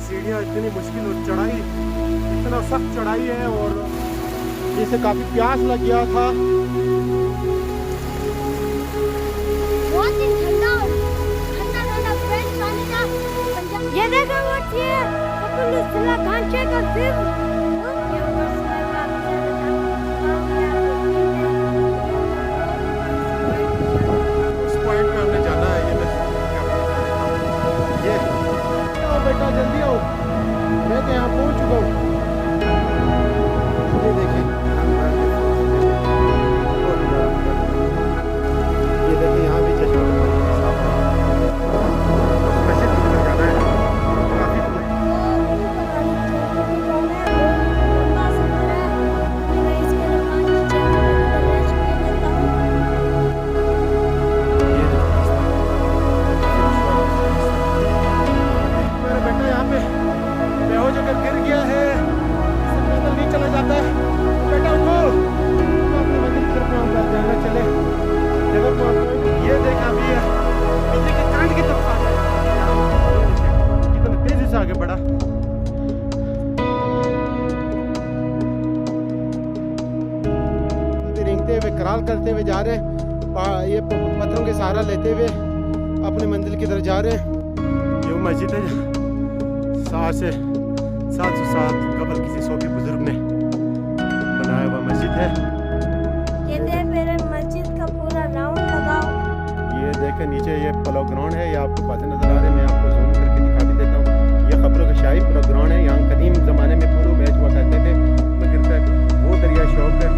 सीढ़ियाँ इतनी मुश्किल और चढ़ाई इतना सख्त चढ़ाई है और इसे काफ़ी प्यास लग गया था। बहुत ही ठंडा ठंडा फ्रेश पानी था। ये देखो वो जिला घांचे का व्यू। उस पॉइंट पे हमने जाना है। ये मैं आओ बेटा जल्दी आओ, मैं तो यहाँ पहुँच चुका हूँ। ये देखिए यहाँ भी चश्मा गिर गया है, पैदल नहीं चला जाता है। बेटा उठो, अपने मंदिर की तरफ हम जाना चले जगह को। ये देखा अभी बिजली के करंट की तरफ आ गया, कितना तेजी से आगे बढ़ा। रेंगते हुए कराल करते हुए जा रहे हैं, ये पत्थरों के सहारा लेते हुए अपने मंदिर की तरफ जा रहे हैं। ये मस्जिद है 700 कबल किसी सूफी बुजुर्ग ने बनाया हुआ मस्जिद है। ये देख मेरे मस्जिद का पूरा राउंड लगाओ। ये देखें नीचे ये पलो ग्राउंड है, ये आपको पता नजर आ रहे हैं। मैं आपको जूम करके दिखा भी देता हूँ। ये खबरों का शाही पलो ग्राउंड है। यहाँ कदीम ज़माने में पूरे मैच हुआ करते थे, मगर वो दरिया शौक है।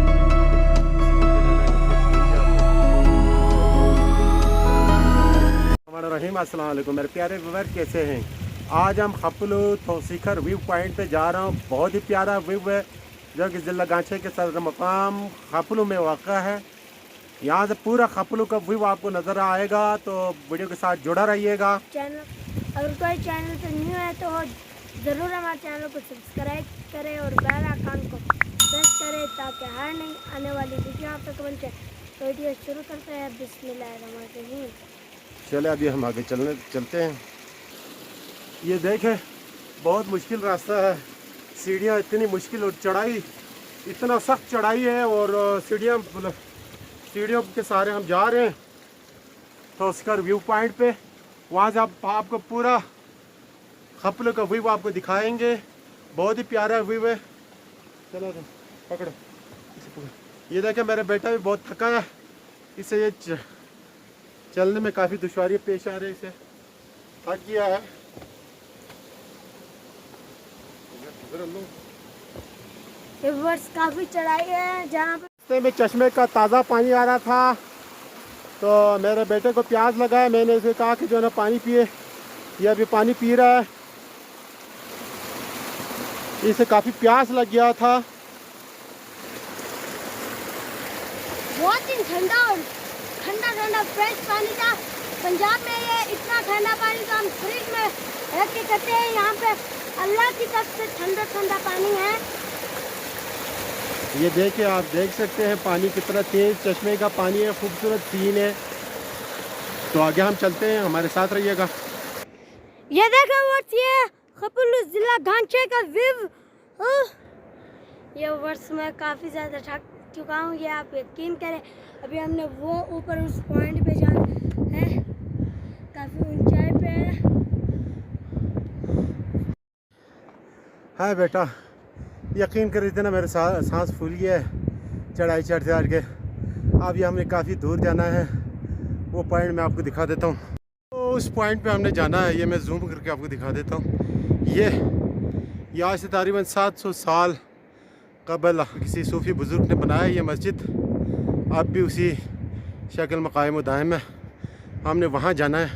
रहीम अस्सलाम वालेकुम मेरे प्यारे व्यूअर, कैसे हैं? आज हम खपलू तौसीखर व्यू पॉइंट पे जा रहा हूँ। बहुत ही प्यारा व्यू है जो कि ज़िला गांचे के सदर मकाम खपलू में वाक़ा है। यहाँ से पूरा खपलू का व्यू आपको नज़र आएगा, तो वीडियो के साथ जुड़ा रहिएगा। अगर कोई चैनल पे न्यू है तो ज़रूर हमारे चैनल को सब्सक्राइब करें और बेल आइकन को प्रेस करें ताकि हर नई आने वाली वीडियो आप तक पहुँचे। तो वीडियो शुरू करते हैं। बिस्मिल्लाहिर्रहमानिर्रहीम। चले अभी हम आगे चलते हैं। ये देखें बहुत मुश्किल रास्ता है, सीढ़ियाँ इतनी मुश्किल और चढ़ाई इतना सख्त चढ़ाई है और सीढ़ियों के सहारे हम जा रहे हैं तो उसका व्यू पॉइंट पे। वहाँ से आपको पूरा खपलू का व्यू आपको दिखाएंगे। बहुत ही प्यारा व्यू है। चलो पकड़ो, ये देखें मेरा बेटा भी बहुत थका है, इसे ये चलने में काफ़ी दुश्वारी पेश आ रही है, इसे थक गया है। काफी चढ़ाई है। जहाँ पे में चश्मे का ताज़ा पानी आ रहा था, तो मेरे बेटे को प्यास लगा है। मैंने उसे कहा कि जो ना पानी पिए, ये अभी पानी पी रहा है। इसे काफ़ी प्यास लग गया था। बहुत ही ठंडा फ्रेश पानी था। पंजाब में ये इतना ठंडा पानी तो हम फ्रिज में रख के करते हैं। यहाँ पे अल्लाह की तरफ से ठंडा पानी है। ये देखिए, आप देख सकते हैं पानी कितना तेज चश्मे का पानी है, खूबसूरत सीन है। तो आगे हम चलते हैं, हमारे साथ रहिएगा। ये देखो वो खपलू जिला घांचे का व्यू। ये वर्ष में काफ़ी ज़्यादा थक चुका हूँ, ये आप यकीन करें। अभी हमने वो ऊपर उस पॉइंट पे जाना है, काफ़ी ऊंचाई पे है। हाँ बेटा, यकीन कर इतना मेरे सांस फूल गया है चढ़ाई चढ़ के। अब ये हमें काफ़ी दूर जाना है। वो पॉइंट मैं आपको दिखा देता हूँ। तो उस पॉइंट पे हमने जाना है, ये मैं जूम करके आपको दिखा देता हूँ। ये आज से तकरीबन 700 साल कबल किसी सूफी बुज़ुर्ग ने बनाया ये मस्जिद। अब भी उसी शक्ल में कायम दायम है। हमने वहाँ जाना है,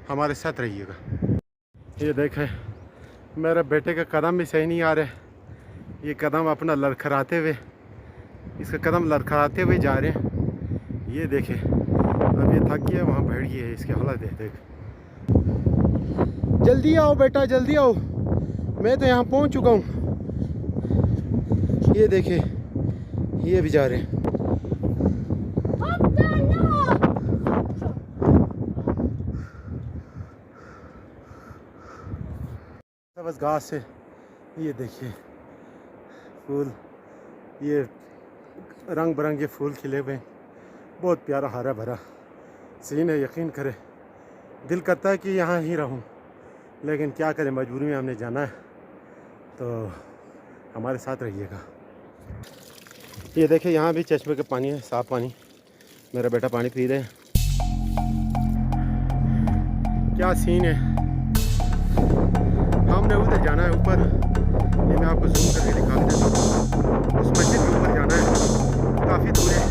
हमारे साथ रहिएगा। ये देखें मेरे बेटे का कदम भी सही नहीं आ रहे। ये कदम अपना लड़खड़ाते हुए, इसका कदम लड़खड़ाते हुए जा रहे हैं। ये देखें अब ये थक गया, वहाँ बैठ गया है। इसके हालत देख। जल्दी आओ बेटा जल्दी आओ, मैं तो यहाँ पहुँच चुका हूँ। ये देखें ये भी जा रहे हैं। बस घास से ये देखिए फूल, ये रंग बिरंगे फूल खिले हुए, बहुत प्यारा हरा भरा सीन है। यकीन करें दिल करता है कि यहाँ ही रहूँ, लेकिन क्या करें, मजबूरी में हमने जाना है, तो हमारे साथ रहिएगा। ये देखिए यहाँ भी चश्मे का पानी है, साफ़ पानी। मेरा बेटा पानी पी रहे हैं। क्या सीन है। हमने उधर जाना है ऊपर, ये मैं आपको जूम करके दिखा देता हूँ। उस मस्जिद के ऊपर जाना है, काफ़ी दूर है,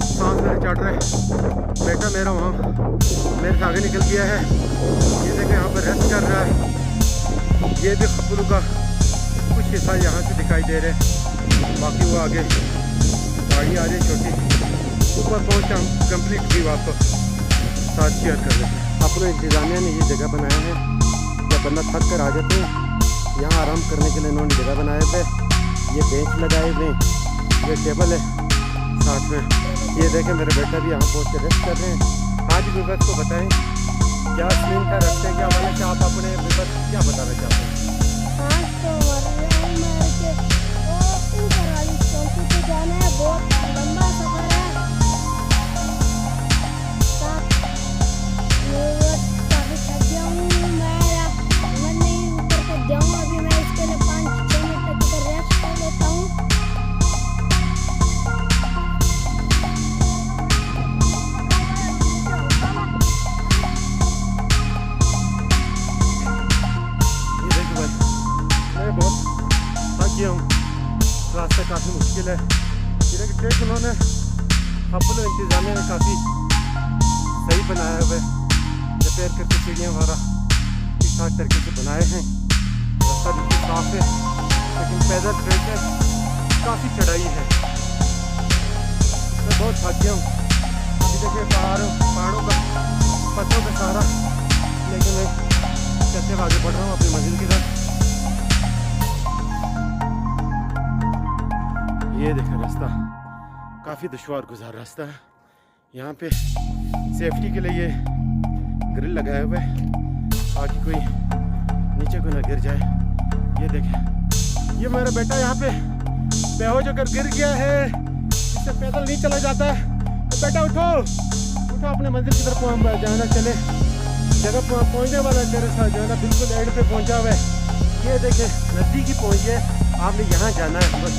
सांस मेरे चढ़ रहा है। बेटा मेरा वहाँ मेरे से आगे निकल गया है। ये देखें यहाँ पर रेस्ट कर रहा है। ये भी खपलू का कुछ हिस्सा यहाँ से दिखाई दे रहे हैं, बाकी वो आगे गाड़ी आ रही है छोटी। ऊपर पहुँच हम कंप्लीट व्यू आपको साथ शेयर कर देते हैं। अपने इंतज़ामिया ने ये जगह बनाया है, जब बंदा थक कर आ जाते हैं यहाँ आराम करने के लिए इन्होंने जगह बनाए हुए। ये बेंच लगाए हुए, ये टेबल है साथ में। ये देखें मेरे बेटा भी यहाँ पहुँच के रेस्ट कर रहे हैं। आज विवत को बताएं क्या सीन था रास्ते के हवाले से, आप अपने विवत क्या बताना चाहते हैं? जाना है, बहुत लंबा सफर है, काफी थक गया हूँ मैं नहीं ऊपर तक जाऊँ। अभी मैं इसके लिए 5-6 मिनट तक इधर रेस्ट कर लेता हूँ। ये देखो भाई, मैं बहुत थक गया हूँ, रास्ता काफ़ी मुश्किल है। ये देखिए ट्रैक उन्होंने अपने इंतज़ामिया ने काफ़ी सही बनाया हुआ है, रिपेयर करके सीढ़ियाँ वगैरह ठीक ठाक तरीके से बनाए हैं। रास्ता बिल्कुल साफ है, लेकिन पैदल ट्रैक है, काफ़ी चढ़ाई है। मैं बहुत थक गया हूँ। अभी देखिए पहाड़ों का पत्थरों का सहारा लेकिन मैं चलते हुए आगे बढ़ रहा हूँ अपनी मंजिल की तरफ। ये देखें रास्ता काफ़ी दुश्वार गुजार रास्ता है। यहाँ पे सेफ्टी के लिए ये ग्रिल लगाए हुए ताकि कोई नीचे को ना गिर जाए। ये देखें, ये मेरा बेटा यहाँ पे बेहोश होकर गिर गया है, इससे पैदल नहीं चला जाता। तो बेटा उठो उठो, अपने मंजिल की तरफ हम जाना, चले जगह पहुँचने वाला है। तेरे साथ जो है ना बिल्कुल एंड पे पहुँचा हुआ है। ये देखें नज़दीक ही पहुँच गए, आपने यहाँ जाना है, बस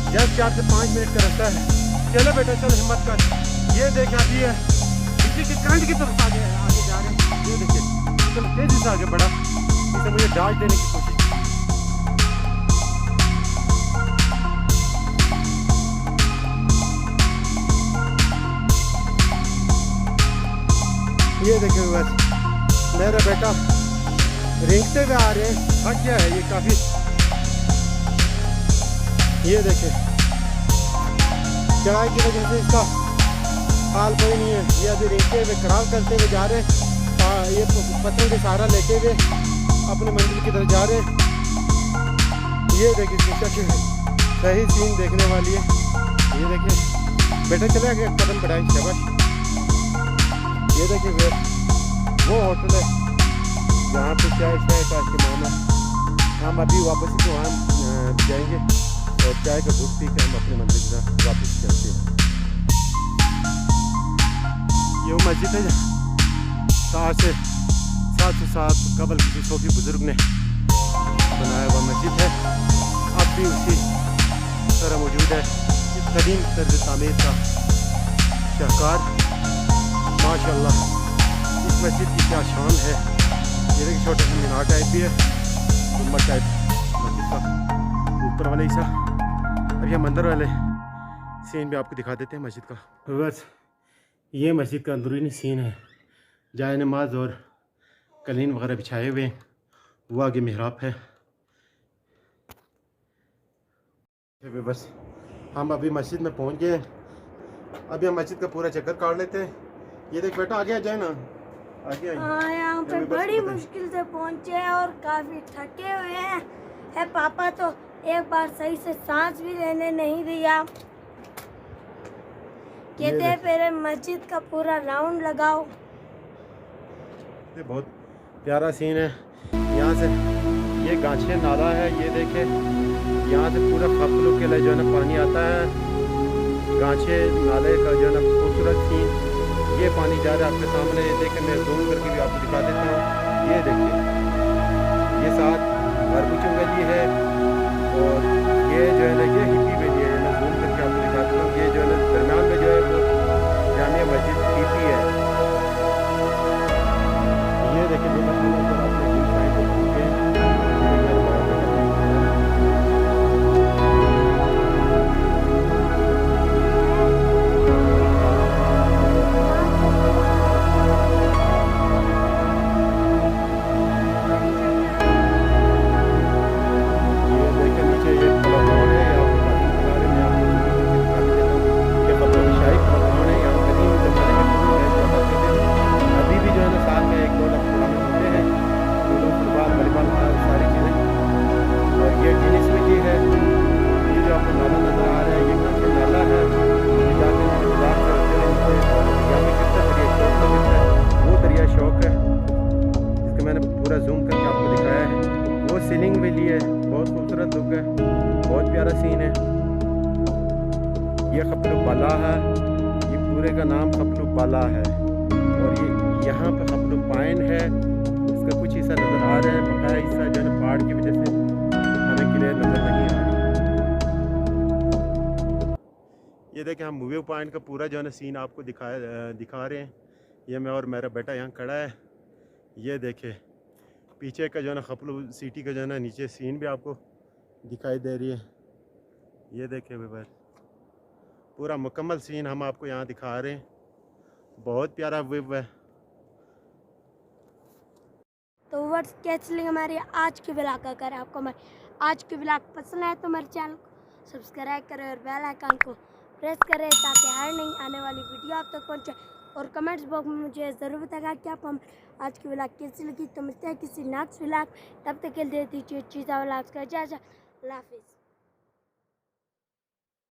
जस्ट 4 से 5 मिनट का रास्ता है। चलो बेटा चलो, हिम्मत कर। ये देख अभी है बिजली के करंट की तरफ आगे जा रहे हैं। ये देखिए एकदम तेजी से आगे बढ़ा, इसे मुझे डांट देने की कोशिश। ये देखिए बस मेरा बेटा रेंगते हुए आ रहे हैं, थक गया है ये काफ़ी। ये देखें चढ़ाई की वजह से इसका हाल कोई नहीं है। ये अभी रेंगते हुए क्रॉल करते हुए जा रहे हैं, ये पत्थरों के सहारा लेते हुए अपने मंजिल की तरफ जा रहे हैं। ये देखिए शीशा के सही सीन देखने वाली है। ये देखिए बेटा चले आगे कदम बढ़ाए, शाबाश। ये देखिए वो होटल है जहाँ पे चाय का इस्तेमाल है। हम अभी वापस ही वहाँ जाएंगे और चाय का घूट पी के हम अपने मंदिर की तरफ वापस चलते हैं। ये वो मस्जिद है सात से सात कबल किसी सूफी बुजुर्ग ने बनाया हुआ मस्जिद है, अब भी उसी तरह मौजूद है। इस कदीम तर्ज तामीर का शाहकार माशाल्लाह, इस मस्जिद की क्या शान है। ये देखिए छोटा सा मीनार टाइप भी है, गुम्बद टाइप मस्जिद का ऊपर वाला हिस्सा। अब यह मंदिर वाले सीन भी आपको दिखा देते हैं मस्जिद का। बस ये मस्जिद का अंदरूनी सीन है, जाए नमाज और कलीन वगैरह बिछाए हुए, वो आगे मिहराब है। बस हम अभी मस्जिद में पहुंच गए हैं, अभी हम मस्जिद का पूरा चक्कर काट लेते हैं। ये देख बेटा आगे आ जाए ना, आगे आइए। हाँ यहाँ पे बड़ी मुश्किल से पहुँचे हैं और काफ़ी थके हुए हैं। है पापा तो एक बार सही से सांस भी लेने नहीं दिया, कहते पहले मस्जिद का पूरा राउंड लगाओ। ये बहुत प्यारा सीन है। यहाँ से ये गांछे नाला है, ये देखे यहाँ से पूरा खपलू के लिए जो है ना पानी आता है। गांछे नाले का जो है ना खूबसूरत सीन, ये पानी जा रहा है आपके सामने। ये देखे, मैं जूम करके भी आपको दिखा देता हूँ। ये देखिए, ये साथ बरबुचुम वैली है और ये जो है ना ये हिप्पी वैली है। मैं जूम करके आपको दिखा देता हूँ। ये जो है ना दरम्यान में जो है वो जामिया मस्जिद हिप्पी है। ये देखिए, जो पूरा जूम करके आपको दिखाया है। वो सीलिंग वैली है, बहुत खूबसूरत लुक है, बहुत प्यारा सीन है। ये खपलू बाला है, ये पूरे का नाम खपलू बाला है। और ये यहाँ पे खपलू पाइन है, इसका कुछ हिस्सा नज़र आ रहा है, बकाया हिस्सा जो है पहाड़ की वजह से हमें क्लियर नज़र नहीं आ रही। ये देखें, हम व्यू पॉइंट का पूरा जो है ना सीन आपको दिखा रहे हैं। ये मैं और मेरा बेटा यहाँ खड़ा है। ये देखे पीछे का जो है ना खपलू सिटी का जो है ना नीचे सीन भी आपको दिखाई दे रही है। ये देखे व्यूअर, पूरा मुकम्मल सीन हम आपको यहाँ दिखा रहे हैं। बहुत प्यारा व्यू है। तो व्यूअर्स, कैसी लगी हमारी आज की व्लॉग? अगर आपको हमारी आज की व्लॉग पसंद आए तो हमारे चैनल को सब्सक्राइब करें और बेल आइकन को प्रेस करें ताकि हर नई आने वाली वीडियो आप तक पहुँचे। और कमेंट्स बॉक्स में मुझे ज़रूर बताएगा कि आपको हम आज की व्लॉग कैसी लगी। तो मिलते हैं किसी नेक्स्ट व्लॉग, तब तक के लिए दीजिए चीज़ा व्लॉग्स का इजाज़त। अल्लाह हाफिज़।